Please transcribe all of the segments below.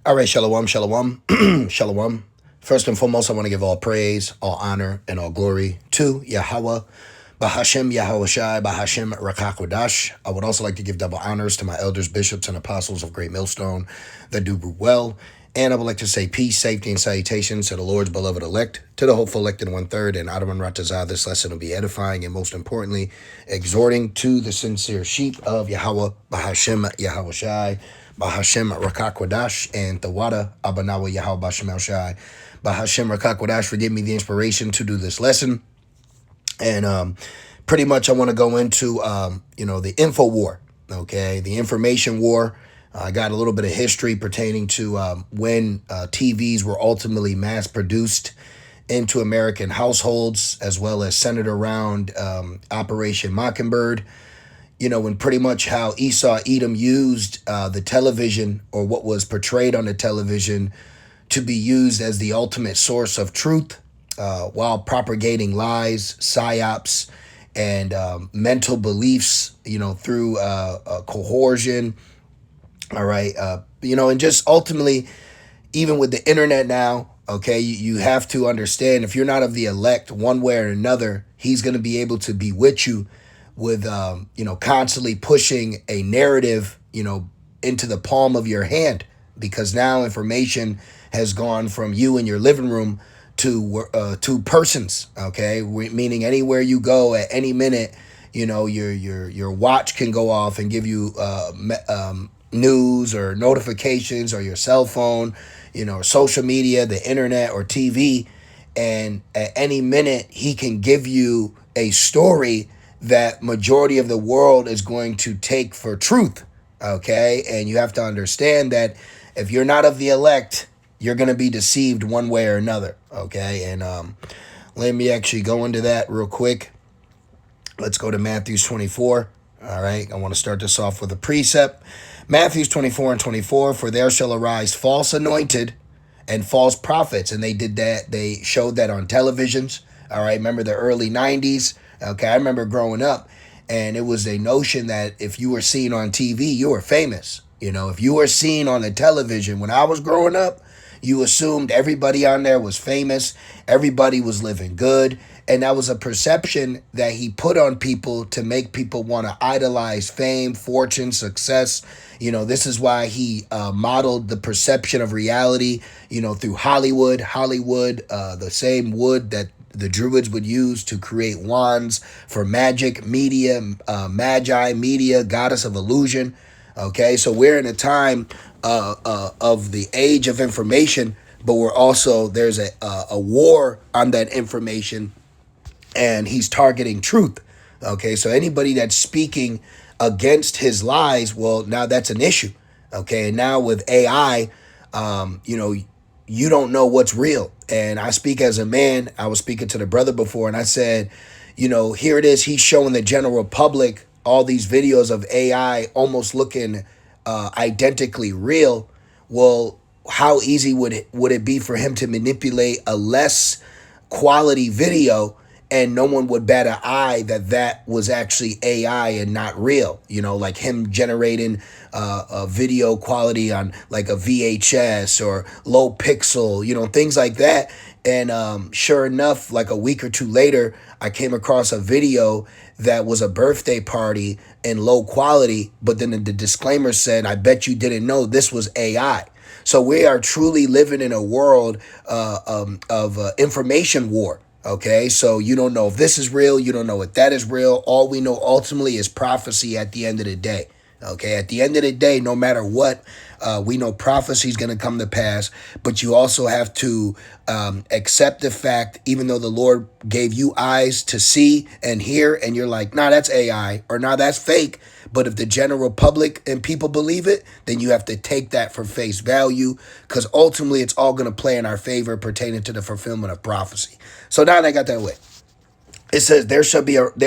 All right, shalom, shalom, shalom. First and foremost, I want to give all praise, all honor, and all glory to Yahweh, Bahashem Yahweh Shai, Bahashem Rakakwadash. I would also like to give double honors to my elders, bishops, and apostles of Great Millstone that do well. And I would like to say peace, safety, and salutations to the Lord's beloved elect, to the hopeful elect in 1/3, and Adaman Ratazah. This lesson will be edifying and most importantly, exhorting to the sincere sheep of Yahweh, Bahashem Yahweh Shai, Bahashem Rakakwadash, and Tawada Abanawa Yahweh Bashem El Shai. Bahashem Rakakwadash, forgive me the inspiration to do this lesson. And pretty much I want to go into, the info war, okay? The information war. I got a little bit of history pertaining to when TVs were ultimately mass produced into American households, as well as centered around Operation Mockingbird. And pretty much how Esau Edom used the television, or what was portrayed on the television, to be used as the ultimate source of truth, while propagating lies, psyops, and mental beliefs, through coercion. All right. And just ultimately, even with the internet now, okay, you have to understand, if you're not of the elect one way or another, he's going to be able to be with you with, constantly pushing a narrative, into the palm of your hand, because now information has gone from you in your living room to persons, okay? Meaning anywhere you go at any minute, your watch can go off and give you news or notifications, or your cell phone, or social media, the internet, or TV. And at any minute, he can give you a story that majority of the world is going to take for truth, okay? And you have to understand that if you're not of the elect, you're going to be deceived one way or another, okay? And let me actually go into that real quick. Let's go to Matthew 24, all right? I want to start this off with a precept. Matthew 24:24, for there shall arise false anointed and false prophets. And they did that. They showed that on televisions, all right? Remember the early 90s? Okay, I remember growing up, and it was a notion that if you were seen on TV, you were famous. If you were seen on the television when I was growing up, you assumed everybody on there was famous, everybody was living good, and that was a perception that he put on people to make people want to idolize fame, fortune, success. This is why he modeled the perception of reality, through Hollywood, the same wood that the Druids would use to create wands for magic, media, magi, media, goddess of illusion. Okay, so we're in a time of the age of information, but there's a war on that information, and he's targeting truth. Okay, so anybody that's speaking against his lies, well, now that's an issue. Okay, and now with AI, you don't know what's real. And I speak as a man. I was speaking to the brother before, and I said, here it is. He's showing the general public all these videos of AI almost looking identically real. Well, how easy would it be for him to manipulate a less quality video, and no one would bat an eye that was actually AI and not real? Like him generating a video quality on like a VHS or low pixel, things like that. And sure enough, like a week or two later, I came across a video that was a birthday party in low quality, but then the disclaimer said, I bet you didn't know this was AI. So we are truly living in a world of information war. Okay, so you don't know if this is real. You don't know if that is real. All we know ultimately is prophecy at the end of the day. Okay, at the end of the day, no matter what, we know prophecy is going to come to pass. But you also have to accept the fact, even though the Lord gave you eyes to see and hear, and you're like, nah, that's AI, or nah, that's fake. But if the general public and people believe it, then you have to take that for face value, because ultimately it's all going to play in our favor pertaining to the fulfillment of prophecy. So now I got that way. It says, there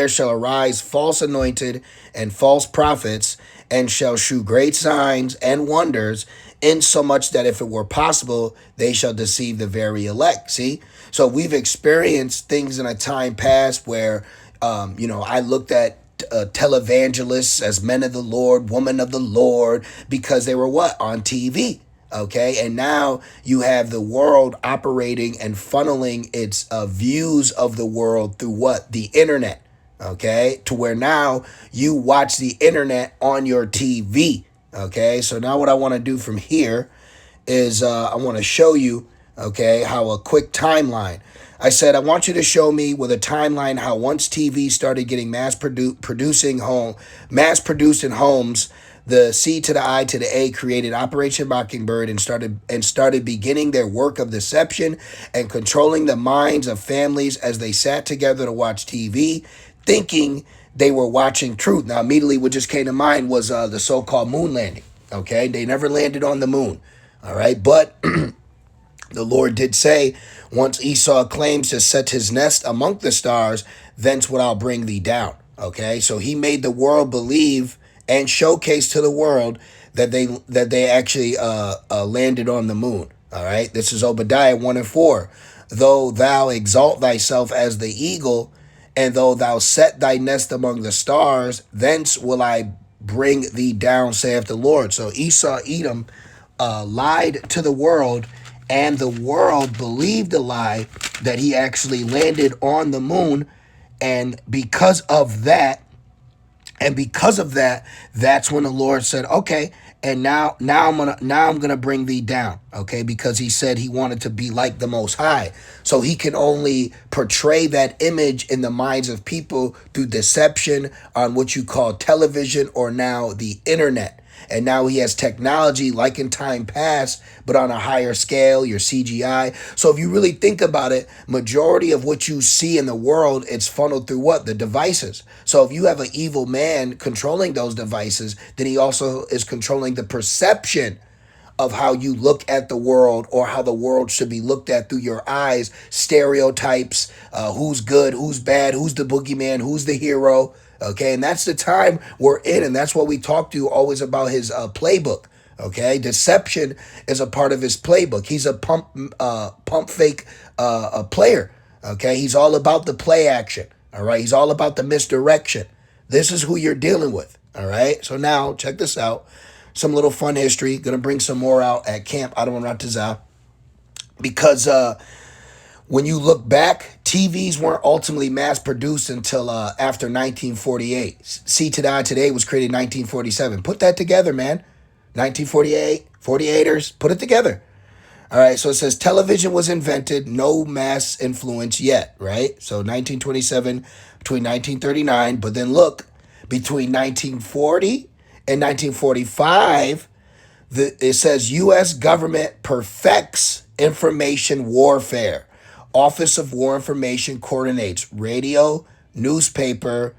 shall arise false anointed and false prophets, and shall shew great signs and wonders, insomuch that if it were possible, they shall deceive the very elect. See? So we've experienced things in a time past where, I looked at televangelists as men of the Lord, women of the Lord, because they were what? On TV. Okay, and now you have the world operating and funneling its views of the world through what? The internet. Okay, to where now you watch the internet on your TV. Okay, so now what I want to do from here is I want to show you, okay, how a quick timeline. I said I want you to show me with a timeline how once TV started getting mass produced in homes, the C to the I to the A created Operation Mockingbird and started beginning their work of deception and controlling the minds of families as they sat together to watch TV, thinking they were watching truth. Now, immediately what just came to mind was the so-called moon landing. Okay, they never landed on the moon. All right, but the Lord did say, once Esau claims to set his nest among the stars, thence would I'll bring thee down. Okay, so he made the world believe and showcase to the world that they actually landed on the moon. All right, this is Obadiah 1 and 4. Though thou exalt thyself as the eagle, and though thou set thy nest among the stars, thence will I bring thee down, saith the Lord. So Esau, Edom, lied to the world, and the world believed the lie that he actually landed on the moon. And because of that, that's when the Lord said, okay, and now I'm gonna bring thee down. Okay, because he said he wanted to be like the Most High. So he can only portray that image in the minds of people through deception on what you call television or now the internet. And now he has technology like in time past, but on a higher scale, your CGI. So if you really think about it, majority of what you see in the world, it's funneled through what? The devices. So if you have an evil man controlling those devices, then he also is controlling the perception of how you look at the world or how the world should be looked at through your eyes, stereotypes, who's good, who's bad, who's the boogeyman, who's the hero. Okay, and that's the time we're in, and that's what we talk to always about his playbook. Okay, deception is a part of his playbook. He's a pump fake player. Okay, he's all about the play action. All right, he's all about the misdirection. This is who you're dealing with. All right, so now check this out. Some little fun history. Gonna bring some more out at Camp Adon Ratazah, because when you look back, TVs weren't ultimately mass produced until after 1948. C to the I today was created in 1947. Put that together, man. 1948, 48ers, put it together. All right, so it says television was invented, no mass influence yet, right? So 1927 between 1939, but then look, between 1940 and 1945, it says U.S. government perfects information warfare. Office of War Information coordinates radio, newspaper,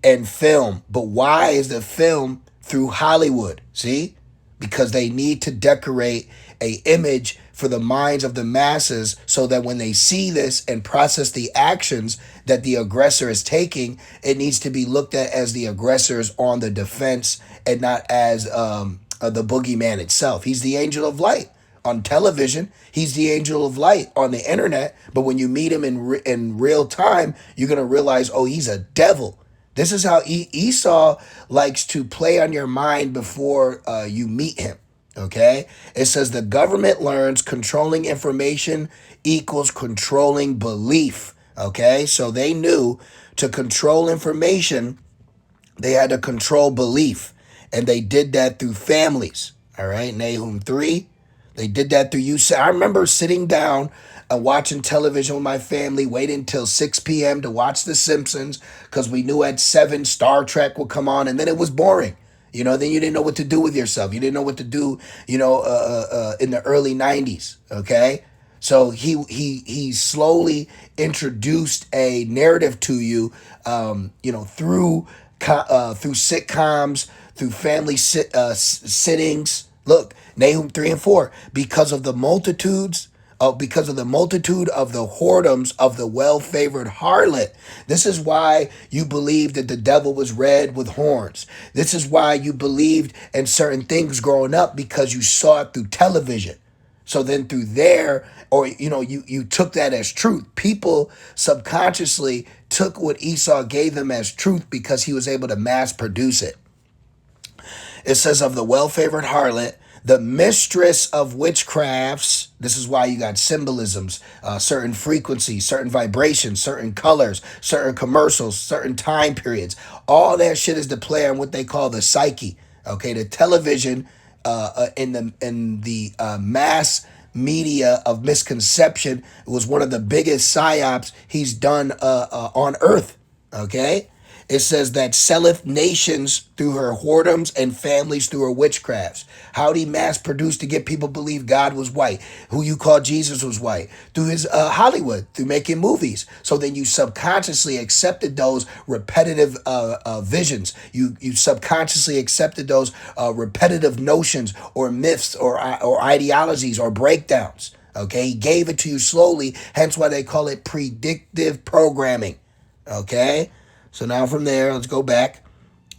and film. But why is the film through Hollywood? See? Because they need to decorate a image for the minds of the masses so that when they see this and process the actions that the aggressor is taking, it needs to be looked at as the aggressors on the defense and not as the boogeyman itself. He's the angel of light. On television, he's the angel of light on the internet. But when you meet him in real time, you're going to realize, oh, he's a devil. This is how Esau likes to play on your mind before you meet him. Okay? It says the government learns controlling information equals controlling belief. Okay? So they knew to control information, they had to control belief. And they did that through families. All right? Nahum 3. They did that through you. I remember sitting down and watching television with my family, waiting until 6 p.m. to watch The Simpsons because we knew at 7 Star Trek would come on, and then it was boring. You know, then you didn't know what to do with yourself. You didn't know what to do, in the early 90s, okay? So he slowly introduced a narrative to you, through sitcoms, through family sittings. Look, Nahum 3 and 4, because of the multitude of the whoredoms of the well-favored harlot. This is why you believe that the devil was red with horns. This is why you believed in certain things growing up, because you saw it through television. So then through there, or, you took that as truth. People subconsciously took what Esau gave them as truth because he was able to mass produce it. It says of the well-favored harlot, the mistress of witchcrafts. This is why you got symbolisms, certain frequencies, certain vibrations, certain colors, certain commercials, certain time periods. All that shit is to play on what they call the psyche. Okay, the television in the mass media of misconception was one of the biggest psyops he's done on earth. Okay, it says that selleth nations through her whoredoms and families through her witchcrafts. How'd he mass produce to get people to believe God was white, who you call Jesus was white? Through his Hollywood, through making movies. So then you subconsciously accepted those repetitive visions. You subconsciously accepted those repetitive notions or myths or ideologies or breakdowns. Okay, he gave it to you slowly, hence why they call it predictive programming. Okay, so now from there, let's go back.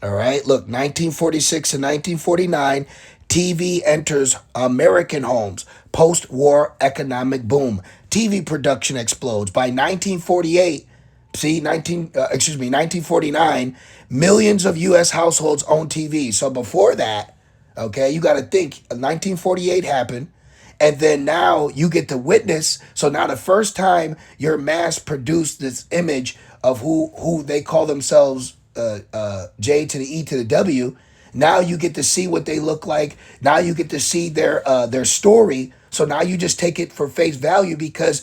All right, look, 1946 to 1949, TV enters American homes. Post-war economic boom. TV production explodes. By 1948, 1949, millions of U.S. households own TV. So before that, okay, you got to think, 1948 happened. And then now you get to witness. So now the first time you're mass produced this image of who they call themselves, J to the E to the W. Now you get to see what they look like. Now you get to see their story. So now you just take it for face value because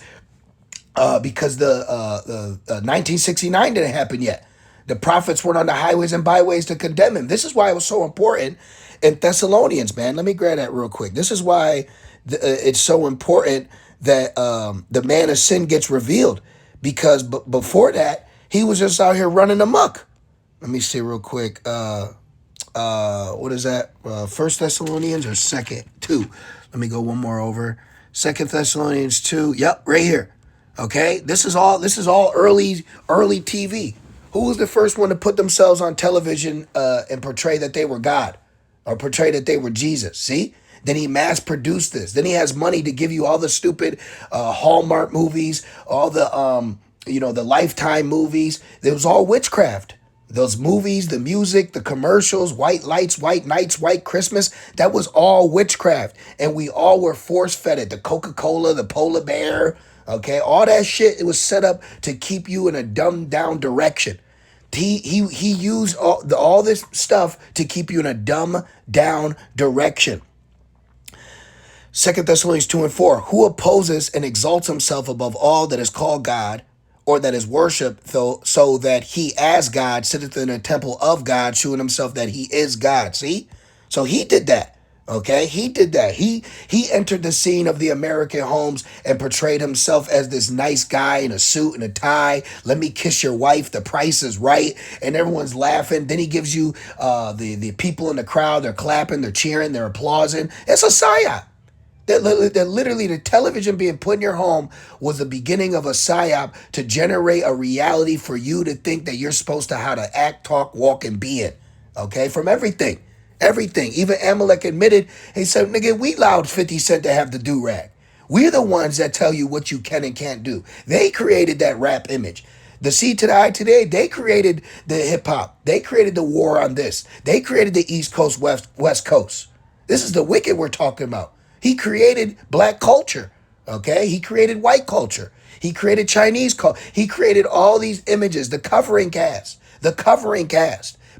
the 1969 didn't happen yet. The prophets weren't on the highways and byways to condemn him. This is why it was so important in Thessalonians, man. Let me grab that real quick. This is why it's so important that the man of sin gets revealed, because before that, he was just out here running amok. Let me see real quick. What is that? First Thessalonians or second? 2. Let me go one more over. Second Thessalonians 2. Yep, right here. Okay, this is all early TV. Who was the first one to put themselves on television and portray that they were God or portray that they were Jesus? See? Then he mass produced this. Then he has money to give you all the stupid Hallmark movies, all the the Lifetime movies. It was all witchcraft. Those movies, the music, the commercials, white lights, white nights, white Christmas, that was all witchcraft. And we all were force-fed it. The Coca-Cola, the polar bear, okay? All that shit, it was set up to keep you in a dumbed down direction. He used all this stuff to keep you in a dumb down direction. 2 Thessalonians 2 and 4. Who opposes and exalts himself above all that is called God, or that is worshipped, so that he as God sitteth in a temple of God, shewing himself that he is God. See? So he did that. Okay? He did that. He entered the scene of the American homes and portrayed himself as this nice guy in a suit and a tie. Let me kiss your wife. The price is right. And everyone's laughing. Then he gives you the people in the crowd. They're clapping. They're cheering. They're applauding. It's a psyop. That literally the television being put in your home was the beginning of a psyop to generate a reality for you to think that you're supposed to how to act, talk, walk, and be in. Okay? From everything. Everything. Even Amalek admitted, he said, nigga, we allowed 50 Cent to have the do-rag. We're the ones that tell you what you can and can't do. They created that rap image. The C to the I today, they created the hip-hop. They created the war on this. They created the East Coast, West Coast. This is the wicked we're talking about. He created black culture, okay? He created white culture. He created Chinese culture. He created all these images, the covering cast.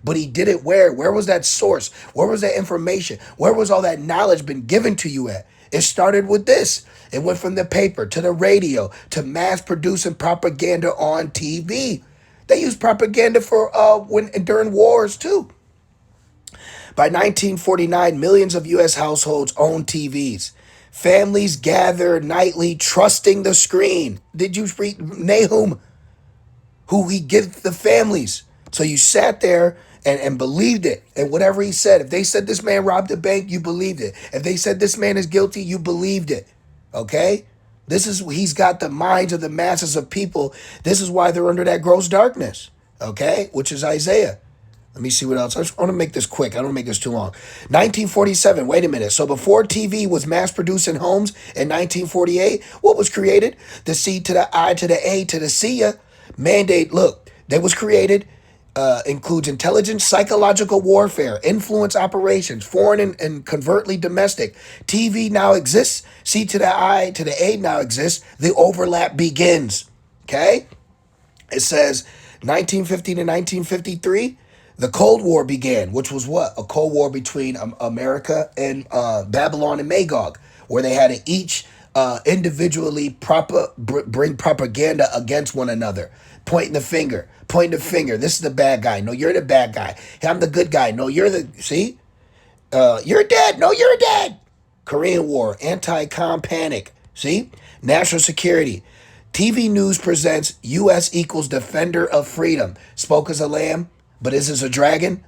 But he did it where? Where was that source? Where was that information? Where was all that knowledge been given to you at? It started with this. It went from the paper to the radio to mass producing propaganda on TV. They used propaganda for during wars too. By 1949, millions of U.S. households owned TVs. Families gather nightly, trusting the screen. Did you read Nahum? Who he gives the families. So you sat there and believed it. And whatever he said, if they said this man robbed a bank, you believed it. If they said this man is guilty, you believed it. Okay? He's got the minds of the masses of people. This is why they're under that gross darkness. Okay? Which is Isaiah. Let me see what else. I just want to make this quick. I don't make this too long. 1947. Wait a minute. So before TV was mass produced in homes in 1948, what was created? The C to the I to the A to the C mandate. Look, that was created includes intelligence, psychological warfare, influence operations, foreign and covertly domestic. TV now exists. C to the I to the A now exists. The overlap begins. Okay? It says 1950 to 1953, the Cold War began, which was what? A Cold War between America and Babylon and Magog, where they had to each individually bring propaganda against one another, pointing the finger, pointing the finger. This is the bad guy. No, you're the bad guy. Hey, I'm the good guy. No, you're the, see? You're dead. No, you're dead. Korean War, anti-com panic. See? National security. TV news presents U.S. equals defender of freedom. Spoke as a lamb, but is as a dragon.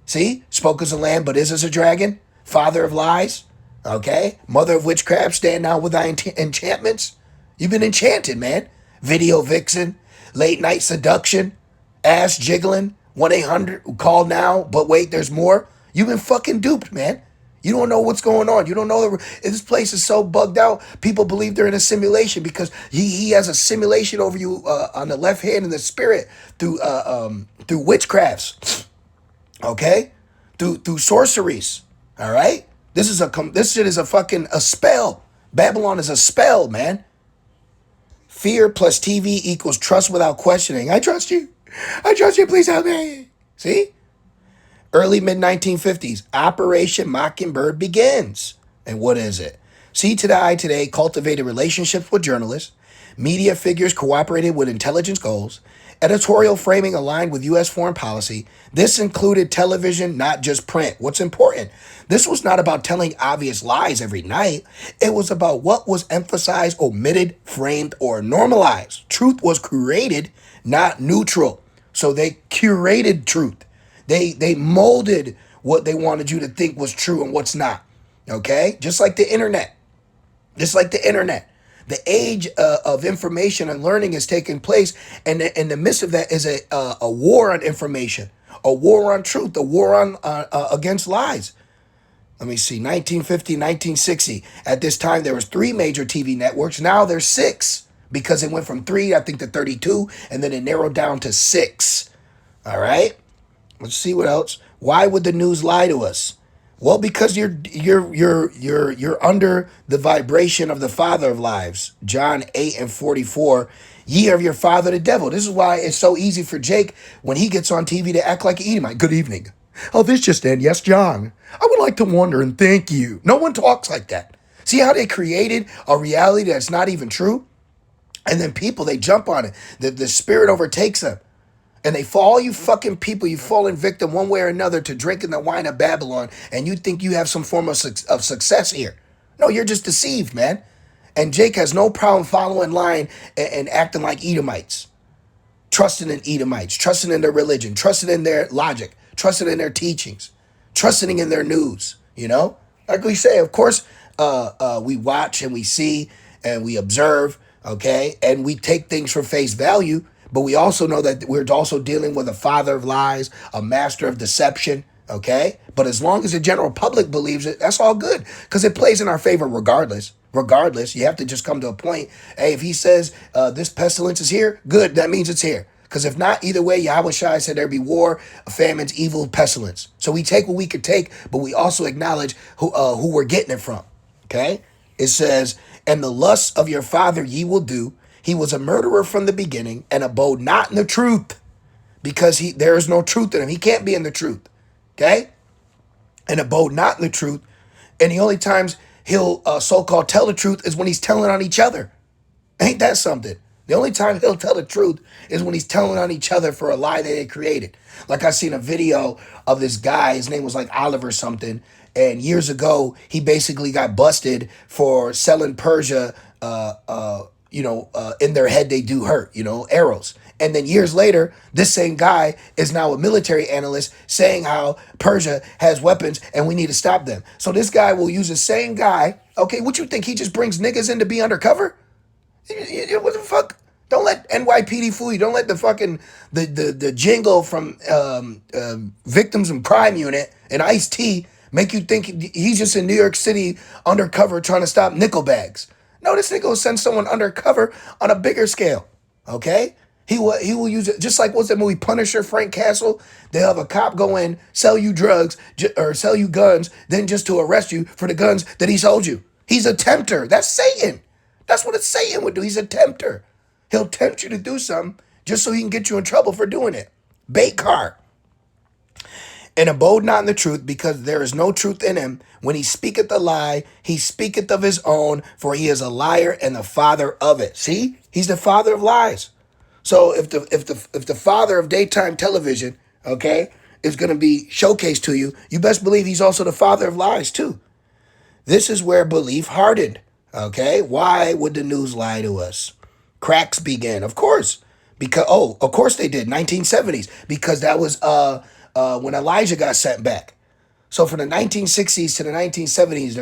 See? Spoke as a lamb, but is as a dragon. Father of lies. Okay? Mother of witchcraft, stand now with thy enchantments. You've been enchanted, man. Video vixen, late night seduction, ass jiggling, 1-800, call now, but wait, there's more. You've been fucking duped, man. You don't know what's going on. You don't know this place is so bugged out. People believe they're in a simulation because he has a simulation over you on the left hand in the spirit through witchcrafts, okay, through sorceries. All right, this shit is a fucking a spell. Babylon is a spell, man. Fear plus TV equals trust without questioning. I trust you. I trust you. Please help me. See? Early mid-1950s, Operation Mockingbird begins. And what is it? C to the I today cultivated relationships with journalists, media figures cooperated with intelligence goals, editorial framing aligned with U.S. foreign policy. This included television, not just print. What's important? This was not about telling obvious lies every night. It was about what was emphasized, omitted, framed, or normalized. Truth was created, not neutral. So they curated truth. They molded what they wanted you to think was true and what's not. Okay? Just like the internet. Just like the internet. The age of information and learning is taking place, and in the midst of that is a war on information, a war on truth, a war on against lies. Let me see, 1950, 1960. At this time, there was 3 major TV networks. Now there's 6 because it went from 3, I think, to 32, and then it narrowed down to 6. All right? Let's see what else. Why would the news lie to us? Well, because you're under the vibration of the father of lies. John 8:44. Ye are of your father the devil. This is why it's so easy for Jake when he gets on TV to act like an Edomite. Good evening. Oh, this just in. Yes, John. I would like to wonder and thank you. No one talks like that. See how they created a reality that's not even true? And then people, they jump on it. The spirit overtakes them. And they fall, you fucking people, you fallen victim one way or another to drinking the wine of Babylon, and you think you have some form of success here. No, you're just deceived, man. And Jake has no problem following line and acting like Edomites. Trusting in Edomites, trusting in their religion, trusting in their logic, trusting in their teachings, trusting in their news, you know? Like we say, of course, we watch and we see and we observe, okay? And we take things for face value. But we also know that we're also dealing with a father of lies, a master of deception, okay? But as long as the general public believes it, that's all good because it plays in our favor regardless. Regardless, you have to just come to a point. Hey, if he says this pestilence is here, good, that means it's here. Because if not, either way, Yahweh Shai said there be war, famines, evil, pestilence. So we take what we could take, but we also acknowledge who we're getting it from, okay? It says, and the lusts of your father ye will do. He was a murderer from the beginning and abode not in the truth because there is no truth in him. He can't be in the truth. Okay? And abode not in the truth. And the only times he'll so-called tell the truth is when he's telling on each other. Ain't that something? The only time he'll tell the truth is when he's telling on each other for a lie that they created. Like I seen a video of this guy, his name was like Oliver something. And years ago, he basically got busted for selling Persia, in their head they do hurt, arrows. And then years later, this same guy is now a military analyst saying how Persia has weapons and we need to stop them. So this guy will use the same guy. Okay, what you think? He just brings niggas in to be undercover? What the fuck? Don't let NYPD fool you. Don't let the fucking the jingle from Victims and Crime Unit and Ice-T make you think he's just in New York City undercover trying to stop nickel bags. No, this nigga will send someone undercover on a bigger scale, okay? He will use it just like what's that movie Punisher, Frank Castle. They'll have a cop go in, sell you drugs or sell you guns, then just to arrest you for the guns that he sold you. He's a tempter. That's Satan. That's what a Satan would do. He's a tempter. He'll tempt you to do something just so he can get you in trouble for doing it. Bait car. And abode not in the truth, because there is no truth in him. When he speaketh a lie, he speaketh of his own, for he is a liar and the father of it. See, he's the father of lies. So if the father of daytime television, okay, is going to be showcased to you, you best believe he's also the father of lies too. This is where belief hardened. Okay, why would the news lie to us? Cracks began, of course, because of course they did. 1970s, because that was when Elijah got sent back. So from the 1960s to the 1970s,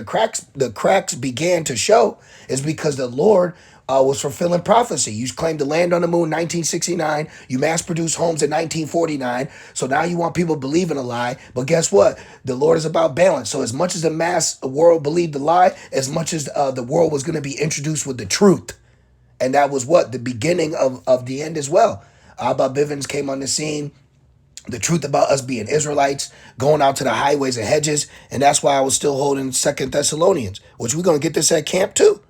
the cracks began to show is because the Lord was fulfilling prophecy. You claimed to land on the moon 1969. You mass-produced homes in 1949. So now you want people to believe in a lie. But guess what? The Lord is about balance. So as much as the mass world believed the lie, as much as the world was going to be introduced with the truth. And that was what? The beginning of the end as well. Abba Bivens came on the scene. The truth about us being Israelites, going out to the highways and hedges. And that's why I was still holding Second Thessalonians, which we're going to get this at camp too.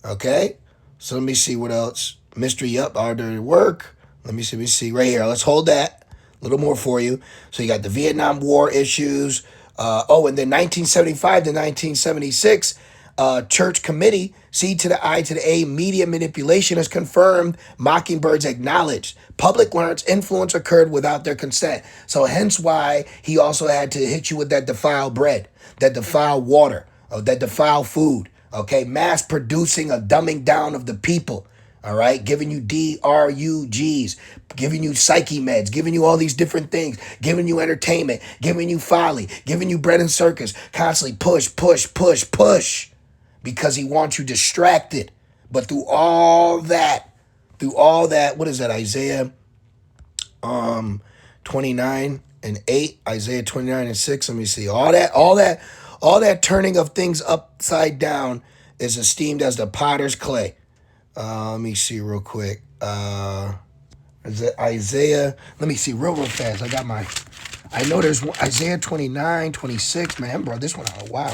Okay? So let me see what else. Mystery up, our dirty work. Let me see right here. Let's hold that. A little more for you. So you got the Vietnam War issues. And then 1975 to 1976, church committee, C to the I to the A, media manipulation has confirmed, Mockingbirds acknowledged. Public learns influence occurred without their consent. So hence why he also had to hit you with that defiled bread, that defiled water, that defiled food. Okay, mass producing a dumbing down of the people. All right, giving you DRUGs, giving you psyche meds, giving you all these different things, giving you entertainment, giving you folly, giving you bread and circus, constantly push, push, push, push, because he wants you distracted. But through all that, what is that? Isaiah 29 and 8, Isaiah 29 and 6. Let me see. All that turning of things upside down is esteemed as the potter's clay. Let me see real quick. Is it Isaiah? Let me see real fast. I know there's one, Isaiah 29, 26. Man, bro, this one, oh, wow.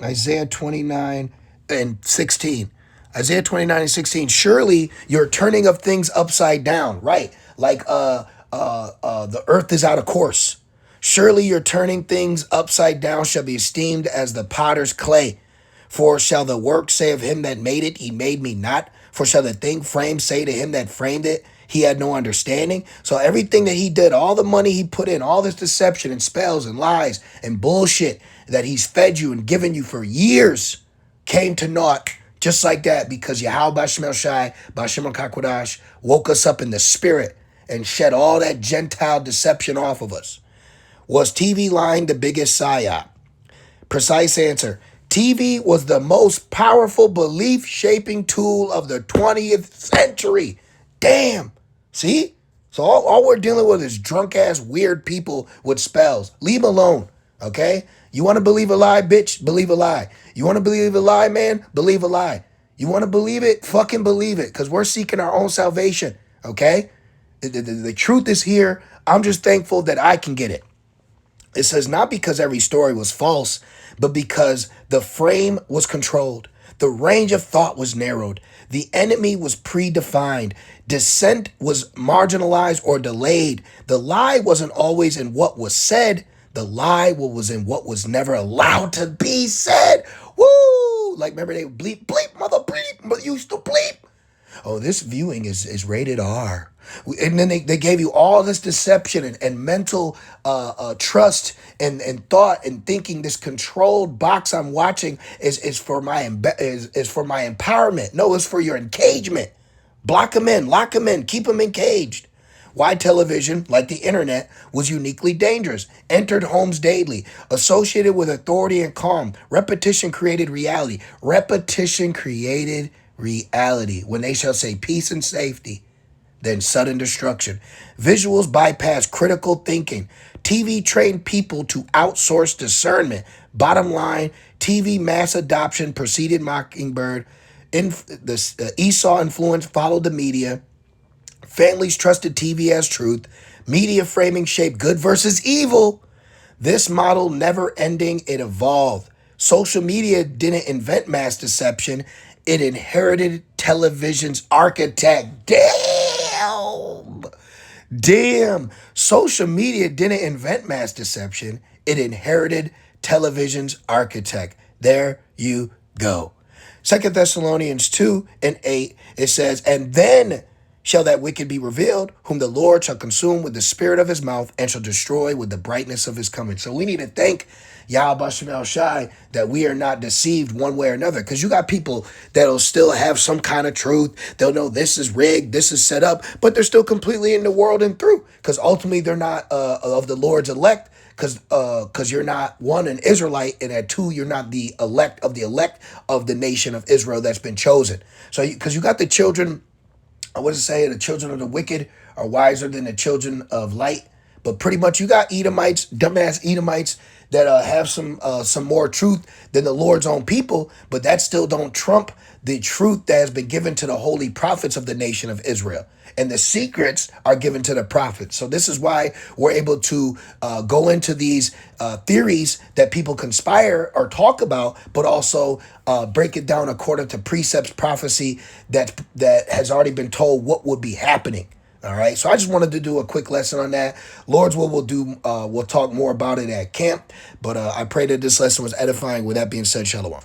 Isaiah 29 and 16. Isaiah 29 and 16. Surely you're turning of things upside down, right? Like the earth is out of course. Surely your turning things upside down shall be esteemed as the potter's clay. For shall the work say of him that made it, he made me not? For shall the thing framed say to him that framed it, he had no understanding? So everything that he did, all the money he put in, all this deception and spells and lies and bullshit that he's fed you and given you for years came to naught just like that, because Yahweh Bashmel Shai, Bashem Kakwadash woke us up in the spirit and shed all that Gentile deception off of us. Was TV lying the biggest psyop? Precise answer. TV was the most powerful belief-shaping tool of the 20th century. Damn. See? So all we're dealing with is drunk-ass, weird people with spells. Leave them alone, okay? You want to believe a lie, bitch? Believe a lie. You want to believe a lie, man? Believe a lie. You want to believe it? Fucking believe it, because we're seeking our own salvation, okay? The truth is here. I'm just thankful that I can get it. It says not because every story was false, but because the frame was controlled. The range of thought was narrowed. The enemy was predefined. Dissent was marginalized or delayed. The lie wasn't always in what was said. The lie was in what was never allowed to be said. Woo! Like, remember they bleep, bleep, mother bleep, mother used to bleep. Oh, this viewing is rated R. And then they gave you all this deception and mental trust and thought and thinking this controlled box I'm watching is for my empowerment. No, it's for your engagement. Block them in, lock them in, keep them engaged. Why television, like the internet, was uniquely dangerous. Entered homes daily, associated with authority and calm. Repetition created reality. Repetition created reality. When they shall say peace and safety, then sudden destruction. Visuals bypass critical thinking. TV trained people to outsource discernment. Bottom line, TV mass adoption preceded Mockingbird. Esau influence followed the media. Families trusted TV as truth. Media framing shaped good versus evil. This model never ending, it evolved. Social media didn't invent mass deception, it inherited television's architect. Damn! Damn! Social media didn't invent mass deception, it inherited television's architect. There you go. Second Thessalonians 2 and 8, it says, and then shall that wicked be revealed, whom the Lord shall consume with the spirit of his mouth and shall destroy with the brightness of his coming. So we need to thank Yahweh Shem Shai that we are not deceived one way or another. Because you got people that'll still have some kind of truth. They'll know this is rigged, this is set up, but they're still completely in the world and through. Because ultimately they're not of the Lord's elect. Because you're not, one, an Israelite, and at two, you're not the elect of the nation of Israel that's been chosen. So because you got the children, what does it say? The children of the wicked are wiser than the children of light. But pretty much you got Edomites, dumbass Edomites that have some more truth than the Lord's own people, but that still don't trump the truth that has been given to the holy prophets of the nation of Israel. And the secrets are given to the prophets. So this is why we're able to go into these theories that people conspire or talk about, but also break it down according to precepts, prophecy that has already been told what would be happening. All right, so I just wanted to do a quick lesson on that. Lord's will we'll talk more about it at camp, but I pray that this lesson was edifying. With that being said, shalom.